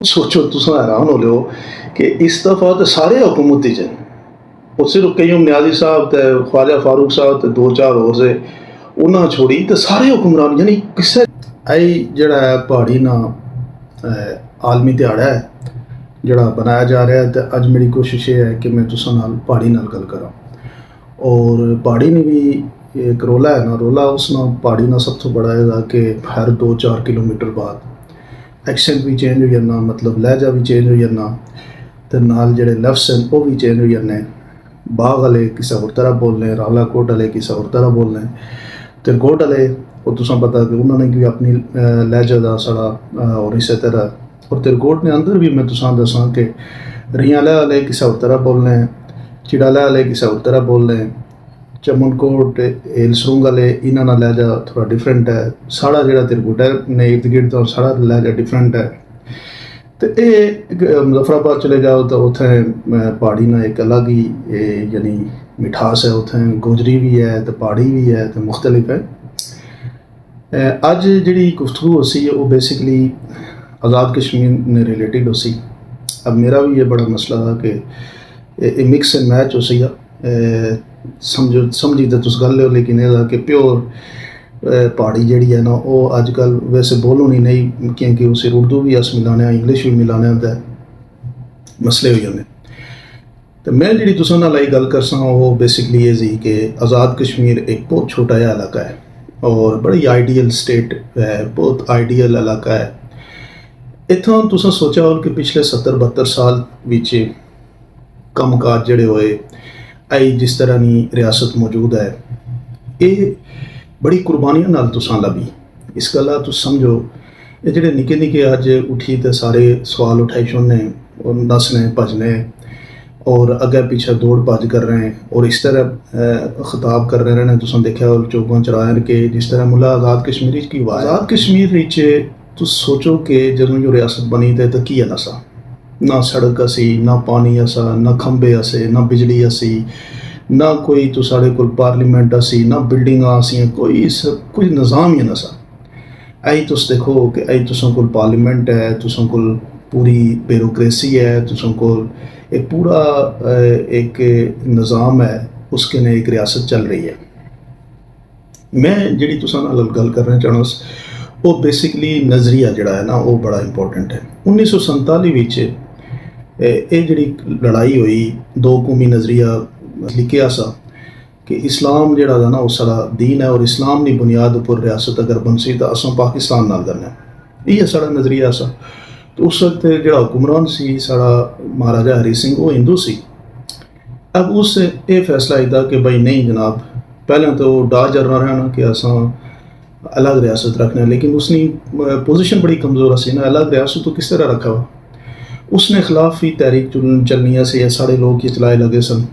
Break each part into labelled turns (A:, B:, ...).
A: सोचो तुस हैरान हो लो कि इस दफ़ा तो सारे हुकूमत च और सिर्फ कईम न्याजी साहब ते ख्वाजा फारूक साहब ते दो चार होर से उन्हें छोड़ी तो सारे हुक्मरान यानी किसे आई जड़ा है पहाड़ी ना आलमी दिहाड़ा है जड़ा बनाया जा रहा है। तो अज मेरी कोशिश ये है कि मैं तुसां नाल पहाड़ी नाल गल करा और पहाड़ी ने भी एक रोला है ना रोला उस ना पहाड़ी ना सब तो बड़ा है कि हर 2-4 किलोमीटर बाद एक्सेंट भी चेंज हो जाना, मतलब लहजा भी चेंज हो जाना, तो नाल जेह्ड़े लफ्स हैं वो भी चेंज हो जाने। बाग वाले किसी होर तरह बोलने, रावला कोट वाले किसी होर तरह बोलने, तिरकोट वाले वो तुसें पता कि उन्होंने भी अपनी लहजे का साढ़ा और इस तरह। और तिरकोट ने अंदर भी मैं तुसें दसां कि रियाला वाले किसी होर तरह बोलने, चिड़ाला वाले किसी होर तरह बोलने, चमनकोट एलसरूंग वाले इन्होंने लहजा थोड़ा डिफरेंट है, साढ़ा जो तिरकुटा ने इर्द गिर्द तो साढ़ा लहजा डिफरेंट है। तो ये मुजफ्फराबाद चले जाओ तो उत्थें पहाड़ी ना एक अलग ही यानी मिठास है, उत्थें गोजरी भी है तो पहाड़ी भी है तो मुख्तलिफ है। अज जी गुफ्तगू हो सी वो बेसिकली आज़ाद कश्मीर ने रिलेटिड हो सी। अब मेरा भी ये बड़ा मसला था कि मिक्स एंड मैच हो सी समझो समझी तो तुस गल हो, लेकिन यह कि प्योर पहाड़ी जी है ना वो अजकल वैसे बोलो नहीं क्योंकि उसे उर्दू भी अस मिलाने इंग्लिश भी मिलाने होता है, मसले हो जाते। तो मैं जी तुसां नाल गल करसा वो बेसिकली ये सी कि आज़ाद कश्मीर एक बहुत छोटा जहा इलाका है और बड़ी आइडियल स्टेट है, बहुत आइडियल इलाका है। इत्थों तुसें सोचा हो कि पिछले 70-72 साल विच कम काज जड़े होए आई जिस तरह की रियासत मौजूद है, ये बड़ी कुर्बानियां नाल तुसां लभी। इस गल्ला तुस समझो ये जेह्ड़े निक्के निक्के अज उठी तो सारे सवाल उठाई छोड़ने और नसने भजने और अग्गे पीछे दौड़ भज कर रहे हैं और इस तरह खिताब कर रहे हैं। तुसें देखा चौकों चराए कि जिस तरह मुला आज़ाद कश्मीर की आज़ाद कश्मीर तुस सोचो कि जदों जो रियासत बनी तो की नसा, ना सड़क असी, ना पानी असा, ना खंबे असे, ना बिजली असी, ना कोई तो साढ़े कोल पार्लीमेंट असी, ना बिल्डिंग आसियां, कोई निज़ाम ही नसा। आई तुस देखो कि आई तुसों कोल पार्लीमेंट है, तुसों कोल पूरी ब्यूरोक्रेसी है, तुसों कोल एक पूरा एक निज़ाम है, उसके ने एक रियासत चल रही है। मैं जी तुसां नाल गल करना चाहना वो बेसिकली नज़रिया जड़ा है ना वो बड़ा इंपॉर्टेंट है। 1947 ये जी लड़ाई हुई दो कौमी नज़रिया लिखिया सा कि इस्लाम जड़ा था ना वो सारा दीन है और इस्लाम की बुनियाद पर रियासत अगर बनसी तो असं पाकिस्तान नाल करना, ये साड़ा नज़रिया सा। तो उस वक्त जो हुक्मरान सी साड़ा महाराजा हरी सिंह वो हिंदू सी। अब उस ये फैसला किया कि भाई नहीं जनाब, पहले तो डा जरना रहना कि असां अलग रियासत रखना, लेकिन उसकी पोजीशन बड़ी कमज़ोर सी ना, अलग रियासत तो किस तरह रखा हुआ। उसने खिलाफ ही तहरीक चलनी से साढ़े लोग ये चलाए लगे सन।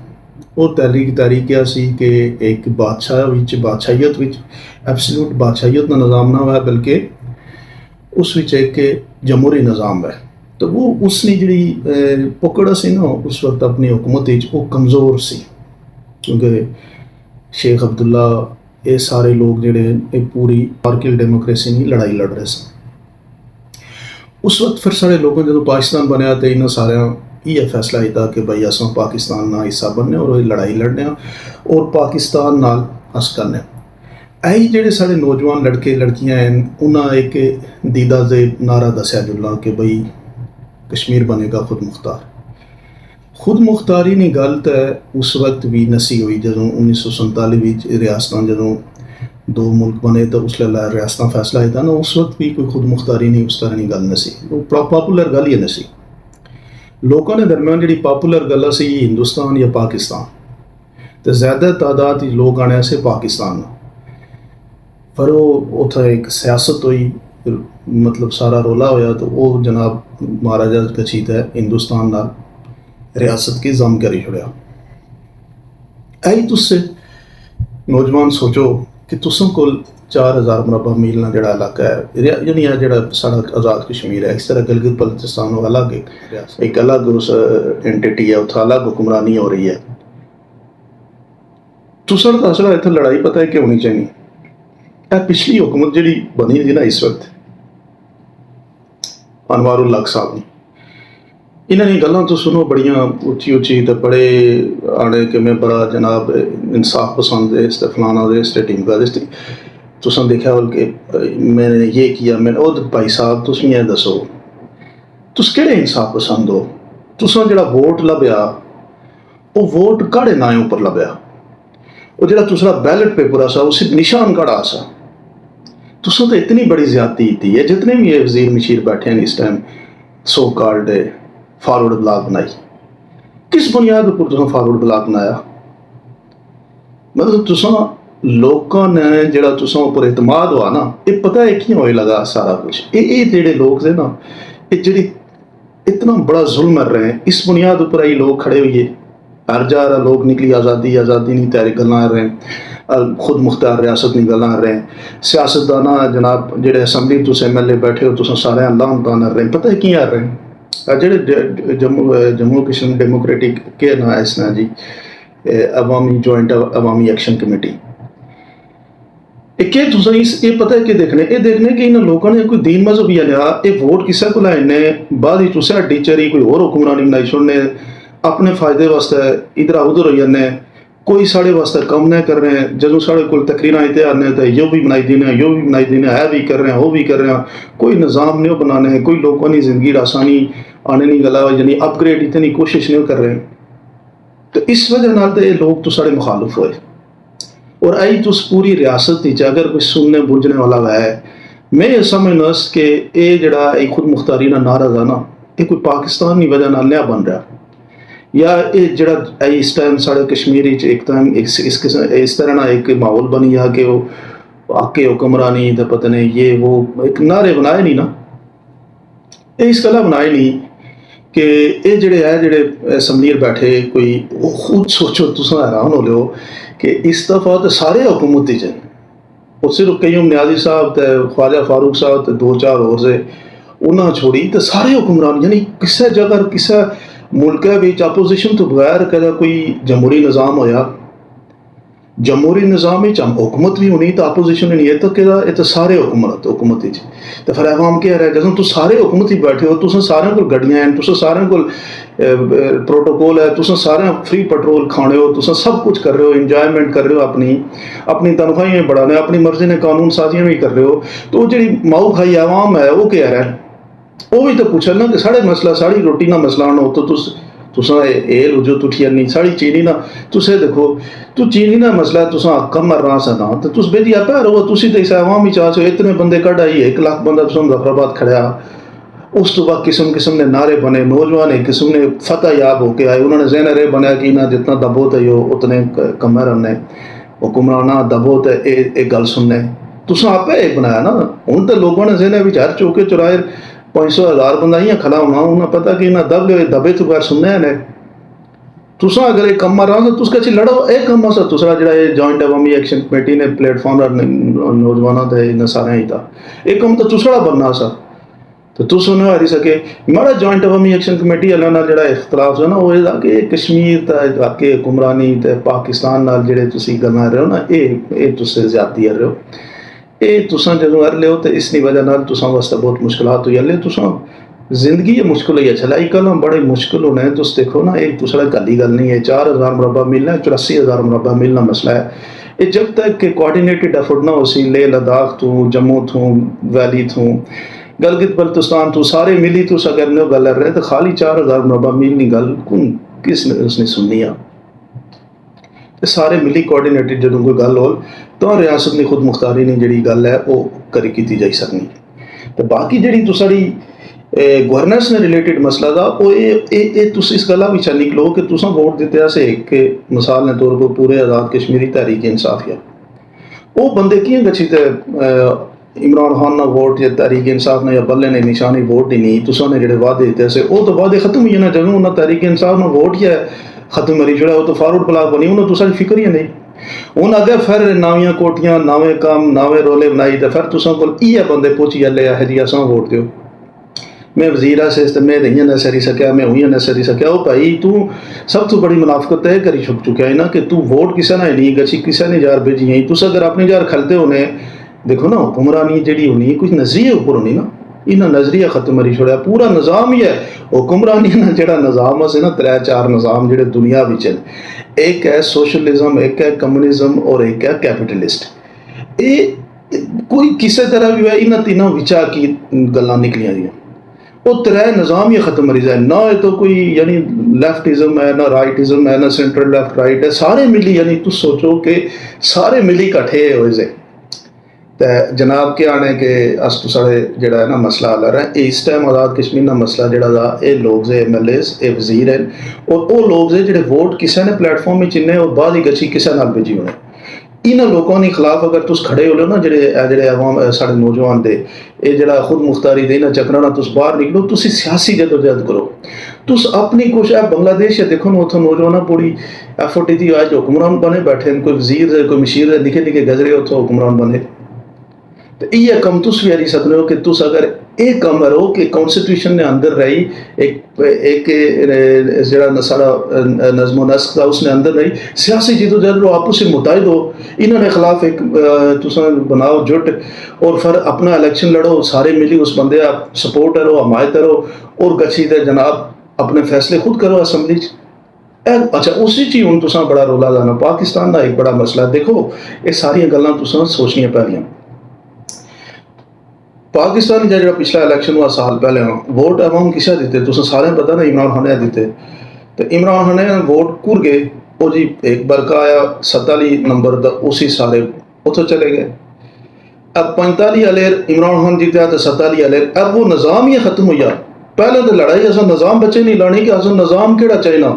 A: और तहरीक यह सी कि एक बादशाहियत एब्सोल्यूट बादशाहियत का निज़ाम ना हुआ, बल्कि उस एक जमहूरी निज़ाम है। तो वो उसने जी पकड़ सी ना उस वक्त अपनी हुकूमत वो कमज़ोर सी, क्योंकि शेख अब्दुल्ला ये सारे लोग जोड़े पूरी पार्किल डेमोक्रेसी की लड़ाई लड़ रहे सन उस वक्त। फिर सारे लोगों जो पाकिस्तान बनया तो इन्होंने सारे ये फैसला किया कि भाई अस पाकिस्तान का हिस्सा बनने और लड़ाई लड़ने और पाकिस्तान नाल अस करने। यही जोड़े साढ़े नौजवान लड़के लड़कियां हैं उन्हें एक दीदा से नारा दसिया जुला कि भाई कश्मीर बनेगा खुद मुख्तार। खुद मुख्तारी नहीं गल तो उस वक्त भी नसी हुई जदों 1947 रियासत जदों दो मुल्क बने तो उसले रियासत फैसला किया ना, उस वक्त भी कोई खुद मुख्तारी नहीं उस तरह की गल नसी, वो पॉपूलर गल ही नसी। लोगों ने दरम्यान जी पॉपूलर गल सी हिंदुस्तान या पाकिस्तान, तो ज़्यादा तादाद लोग आने से पाकिस्तान। पर वो उत्थे एक सियासत हुई, मतलब सारा रोला होया तो वो जनाब महाराजा कशीत है हिंदुस्तान नाल रियासत की जम करी छोड़ा। यही तुस्से नौजवान सोचो कि तुसों को 4000 मुरबा मील ना जड़ा इलाका है यानी जो सारा आज़ाद कश्मीर है, इस तरह गिलगित बल्तिस्तान अलग एक अलग उस एंटिटी है, उत्थे अलग हुक्मरानी हो रही है। तुसा दसड़ा इतने लड़ाई पता है कि होनी चाहिए। पिछली हुकूमत जी बनी थी ना इस वक्त अनवारुल हक साहब ने, इन्हां दी गल्लां तो सुनो बड़ियां उच्ची उच्ची ते बड़े आने कि मैं बड़ा जनाब इंसाफ पसंद देश ते फलाना देश ते ढिमका देश ते तुसां देखा हो कि मैंने ये किया मैंने ओ भाई साहब तुस मिगी एह् दस्सो तुस केह्ड़े इंसाफ पसंद हो तुसां जेह्ड़ा वोट लब्भेआ ओह् वोट काड़े नाएं उप्पर लब्भेआ ओह् जेह्ड़ा तुसरा बैलेट पेपर आसा उसी निशान काड़ा आसा तुसां तो इतनी बड़ी ज्यादती कीती है जितने भी ये वजीर मशीर बैठे हैं इस time so called forward block बनाई किस बुनियाद पर तुसां फॉरवर्ड ब्लॉक बनाया मतलब तुसां लोकां ने जेह्ड़ा तुसां उप्पर इतमाद होआ ना ये पता है कियां होए लगा सारा कुछ ये जेह्ड़े लोग थे ना ये जेह्ड़ी इतना बड़ा जुल्म कर रहे हैं इस बुनियाद पर ही लोग खड़े हुए हर जा रहा लोग निकली आज़ादी आज़ादी नहीं तैयारी गल्लां कर रहे हैं खुद मुख्तार रियासत नहीं गल्लां कर रहे हैं सियासतदाना जनाब जेह्ड़े असैम्बली तुस MLA बैठे हो तुस सारे लाम तान कर रहे हैं पता है की कर रहे हैं जेह्ड़े जम्मू कश्मीर डेमोक्रेटिक के ना है इसना जी अवामी जॉइंट अवामी एक्शन कमेटी कि तुसें ये पता है कि देखने कि इन्होंने लोगों ने कोई दीन मजहब या लिया ये वोट किसा को लाने बाद ही तुसें हड्डी चरी कोई और हुक्मरानी बनाई छोड़ने अपने फायदे वास्ते इधर उधर हो जाने कोई साढ़े वास्ते कम नहीं कर रहे हैं जो साढ़े को तकरीर इतने आने तो यो भी बनाई देने यो भी बनाई देने है भी कर रहे हैं वो भी कर रहे हैं कोई निज़ाम नहीं बनाने कोई लोगों की जिंदगी आसानी आने नहीं गला यानी अपग्रेड इतनी कोशिश नहीं कर रहे तो इस वजह नाल तो ये लोग तो साढ़े मुखालिफ हुए और आई तुस पूरी रियासत अगर कोई सुनने बुझने वाला है मैं ये समझना कि ये जड़ा खुद मुख्तारी ना नारा था ना ये कोई पाकिस्तान की वजह नाल नहीं बन रहा या ये जड़ा इस टाइम साढ़े कश्मीर एक टाइम इस तरह ना एक माहौल बनी गया कि वो आके हुक्मरानी तो पता नहीं ये वो एक नारे बनाए नहीं ना ये इस गल्ला बनाए नहीं कि ये जेड़े है जेड़े असैम्बली बैठे कोई खुद सोचो तुस हैरान हो लो कि इस दफ़ा तो सारे हुकूमत च और सिर्फ कयूम न्याजी साहब तो ख्वाजा फारूक साहब तो दो चार होर से उन्हें छोड़ी तो सारे हुक्मरान यानी किसी जगह किसी मुल्क अपोजिशन तो बगैर कदा कोई जमहूरी निज़ाम होया जमहूरी निज़ाम हुकूमत भी होनी तो अपोजिशन नहीं है तो ये तो सारे हुकूमत तो फिर अवाम क्या रहा जदों तुम सारे हुकूमत ही बैठे हो तुसें सारे को गड्डियां हैं तुसें सारे को प्रोटोकॉल है तुसें सारे फ्री पेट्रोल खाने हो तुसें सब कुछ कर रहे हो इंजॉयमेंट कर रहे हो अपनी तनख्वाहियाँ बढ़ाने अपनी मर्जी ने कानून साजियाँ भी कर रहे हो तो जी माऊ खाई अवाम है वो क्या रहा है वो भी तो पूछा ना कि साढ़े मसला साड़ी रोटी ना मसला हो तो तुसा एल जो तुठिया नहीं साड़ी चीनी ना तुसे देखो तू चीनी ना मसला तुसा कम मर रहा सा ना तो तुस बेदी आपा रहो तुसी तो इस अवाम ही चाहो इतने बंदे कढ़ आई 1 लाख बंदा तुम जफराबाद खड़ा उस तो बाद किस्म किस्म ने नारे बने नौजवान एक किस्म ने फतह याब होके आए उन्होंने जहन रे बनाया कि ना जितना दबो तो यो उतने कम रने हुक्मराना दबो तो एक गल सुनने तुसा आपे एक बनाया ना हूँ तो लोगों ने जहन विचार चौके चुराए 500,000 बंदा इं खड़ा होना उन्हें पता कि ना दबे तो बगैर सुनने ने तुसा अगर एक कम रहा तो तुस कच्छ लड़ो एक कम सा दूसरा जो जॉइंट अवामी एक्शन कमेटी ने प्लेटफॉर्म नौजवानों का इन्हें सारे ही था एक कम तो दूसरा बनना सा तो तुस उन्हें हारी सके माड़ा जॉइंट अवामी एक्शन कमेटी वालों जो इख्तलाफ है ना वो कि कश्मीर के हुक्मरानी तो पाकिस्तान नाल जेह्ड़े तुसी गल्लां रहे हो ना ये तुस ज्यादती कर रहे हो ये तुसां जदों कर लियो तो इसकी वजह नाल तुसां वास्ते बहुत मुश्किलात हो जाने तुसां जिंदगी ये मुश्किल होई चला कल बड़े मुश्किल होने हैं तुस देखो ना एक दूसरा गली गल नहीं है 4,000 मुरबा मिलना 84,000 मुरबा मिलना मसला है ये जब तक कि कोऑर्डिनेटेड एफर्ट ना हो सी लेह लद्दाख तू जम्मू तू वैली तू गलगित बल्तिस्तान तू सारे मिली तुस अगर ने गल कर रहे तो खाली 4,000 मुरबा मील की गल किसने उसने सुननी आ ते सारे मिली कोऑर्डिनेटेड जो कोई गल हो तो रियासत की खुद मुख्तारी ने जी गल है वो करी की जाई सकनी तो बाकी जी तुसाड़ी गवर्नेंस ने रिलेटेड मसला था वो ये तुस इस गल्ला भी निकलो कि तुसां वोट दिते अस एक मिसाल ने तौर पर पूरे आज़ाद कश्मीरी तहरीक इंसाफ या वो बंदे कियां गच्छी ते इमरान खान ना वोट या तहरीक इंसाफ ने या बल्ले ने निशानी वोट ही नहीं तुसां ने जेह्ड़े वादे दिते अस वो तो वादे खत्म हुई जाना जदों उन्हें तहरीक इंसाफ ने वोट या खत्म करी छोड़ा वो तो फॉरवर्ड ब्लॉक बनी उन्हें तुसां फिक्र ही नहीं हूँ अगर फिर नवियां कोटियां नवे काम नवे रोले बनाई तो फिर तुसां कोल इयै बंदे पुछ जल्ले है जी असां वोट दो मैं वजीर तो मैं इं न सरी सकिया मैं उं न सरी सकिया वो भाई तू सब तो बड़ी मुनाफकत तय करी छुप चुका है ना कि तू वोट किसी ने नहीं गची किसी ने जार भेजी तुस अगर अपने जार खलते होने देखो ना हुक्मरानी जी होनी कुछ नजरिए उपर होनी ना इन्हें नज़रिया खत्म करी छोड़ा, पूरा निज़ाम ही है हुक्मरानी ना, जो निज़ाम अस ना 3-4 निज़ाम जो दुनिया में, एक है सोशलिज्म, एक है कम्युनिज्म और एक है कैपिटलिस्ट। ये कोई किसी तरह भी है इन्होंने तीनों विचा की गल्लां निकलियां दी, वो त्रै निज़ाम ही खत्म करी जाए ना। ये तो कोई यानी लैफ्टिज्म है, ना राइटिज्म है, ना सेंट्रल लेफ्ट राइट है, सारे मिली यानी तुम सोचो कि सारे मिली कट्ठे होए जे। तो जनाब क्या आने के अस तो साढ़े जड़ा है ना मसला हल रहा है इस टाइम आज़ाद कश्मीर का मसला जड़ा ये लोग जे MLAs ये वजीर हैं और वो लोग जे जो वोट किसी ने प्लेटफॉर्म में चिन्ने और बाद ही गची किसी नाल भेजी होने। इन्होंने लोगों के खिलाफ अगर तुम खड़े हो लो ना, जेडे अवाम साढ़े नौजवान दे ये जड़ा खुद मुख्तारी दे ना चक्करां ना तुस बाहर निकलो, तुम सियासी जदोजहद करो, तुस अपनी कोशिश। बांग्लादेश है देखो ना, उतो नौजवान पूरी एफर्ट थी, आज हुक्मरान बने बैठे, कोई वजीर है, कोई मशीर है, निके निके गजरे उतो हुक्मरान बने। तो ये कम तुस भी करी सकते हो कि तुस अगर ये कम करो कि कॉन्स्टिट्यूशन ने अंदर रही एक जरा सारा नज़्म नस्क था उसने अंदर रही, सियासी जिदोजहद लो, आपस में मुताहिद हो, इन्होंने खिलाफ एक तुस बनाओ जुट और फिर अपना इलेक्शन लड़ो, सारे मिली उस बंदे आप सपोर्ट करो, हमायत करो और गच्छी दे जनाब अपने फैसले खुद करो असम्बली। अच्छा उसी चीज हूँ तुसा बड़ा रोला जाना पाकिस्तान का एक बड़ा मसला। देखो ये सारिया गल्लां तुसा सोचनियां पैंदियां। पाकिस्तान जो पिछला इलेक्शन हुआ साल पहले वोट अवाम किसे दिते, तुसें सारे पता ना, इमरान खान ने दिते। तो इमरान खान ने वोट घुर गए, वो जी एक बरका आया 47 नंबर का, उसी सारे उतो चले गए। अब 45 अलेर इमरान खान जीता तो 47 अलेर, अब वो निज़ाम ही खत्म हुआ। पहले तो लड़ाई अस निज़ाम बचे नहीं लानी कि अस निज़ाम केड़ा चाहिए,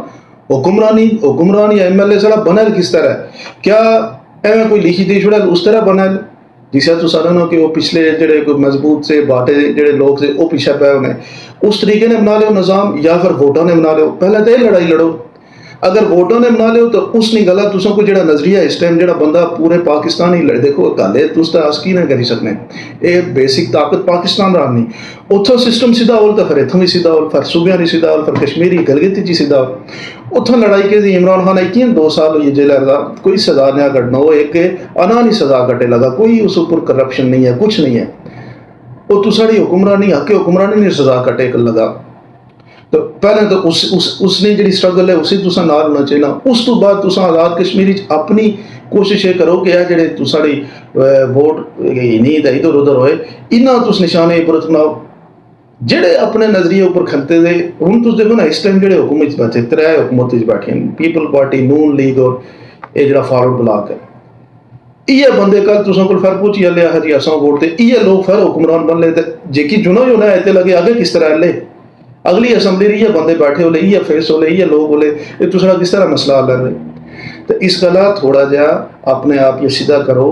A: हुक्मरान या MLA सारा बनल किस तरह, क्या एवं कोई लिखी दी छुड़ा उस तरह बनल जिसे तो सारा ना कि वो पिछले जड़े कोई मजबूत से बाटे जड़े लोग से वो पीछे पे उन्हें उस तरीके ने बना लो निज़ाम, या फिर वोटों ने बना लो। पहले तो ये लड़ाई लड़ो, अगर वोटों ने बना लो तो उसने गलत तुसों को जड़ा नजरिया इस टाइम जड़ा बंदा पूरे पाकिस्तान ही लड़े। देखो गल है तुस तो अस की ना करी सकने, ये बेसिक ताकत पाकिस्तान रहा नहीं, उतो सिस्टम सीधा होल तो फिर इतों भी सीधा होल, फिर सूबिया नहीं सीधा होल, फिर कश्मीरी गलगित जी सीधा होल। उतो लड़ाई के इमरान खान आई 2 साल हुई जेल लगा, कोई सजा नहीं कटना, वो एक अना नहीं सजा कटे लगा, कोई उस ऊपर करप्शन नहीं है, कुछ नहीं है, वो तू साड़ी हुक्मरानी हक हुक्मरानी नहीं सजा कटे लगा। तो पहले तो उसने जी स्ट्रगल है उसी तुसा नाल होना चाहिए। उस तो बाद तुसा आज़ाद कश्मीर अपनी कोशिश ये करो कि जेडे तू साड़ी वोट नहीं इधर उधर होए, इन्ना तुस निशाने उपर बनाओ जेडे अपने नजरिए उपर खलते दे। हूँ तुस देखो ना इस टाइम जो हुकूमत बैठे 3 हुकूमत बैठे, पीपल पार्टी, नून लीग और ये जो फॉरवर्ड ब्लॉक है, इे बंदे कल तुसा को फिर पूछी लिया है जी असा वोट ते इे लोग फिर हुक्मरान बन ले, जेकी जुनो ही होना इतने लगे आगे किस तरह ले अगली असम्बली ये बंदे बैठे हो ये फेस हो ये लोग बोले ये दूसरा किस तरह मसला हल है। तो इस गला थोड़ा जहा अपने आप ये सीधा करो,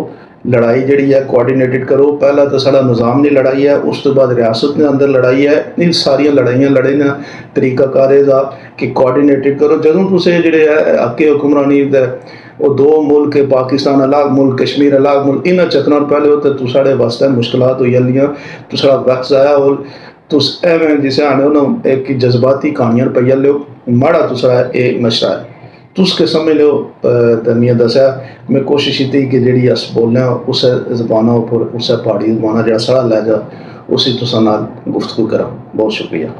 A: लड़ाई जी है कोआर्डिनेटेड करो। पहला तो साड़ा निज़ाम ने लड़ाई है, उस तो बाद रियासत ने अंदर लड़ाई है, इन सारिया लड़ाइयाँ लड़े तरीकाकार का कि कोआर्डिनेटेड करो। जदों तुसे जेडे हके हुक्मरानी वो 2 मुल्क पाकिस्तान अलग मुल्क, कश्मीर अलग मुल्क, इन्होंने चक्कर पहले हो तो साढ़े वास्ते मुश्किलात हो जानियां, तो सारा वक्त आया और तुस एवं जिसे आने हो ना एक जज्बाती कहानियां पै लो, माड़ा तुसा ये नशा है तुस के समझ लो। तमियां दसा मैं कोशिश की कि जी अस बोलने उस जबाना उपर उस पहाड़ी जबाना जो साढ़ा लहजा उसी तुसा नाल गुफ्तगू करा। बहुत शुक्रिया।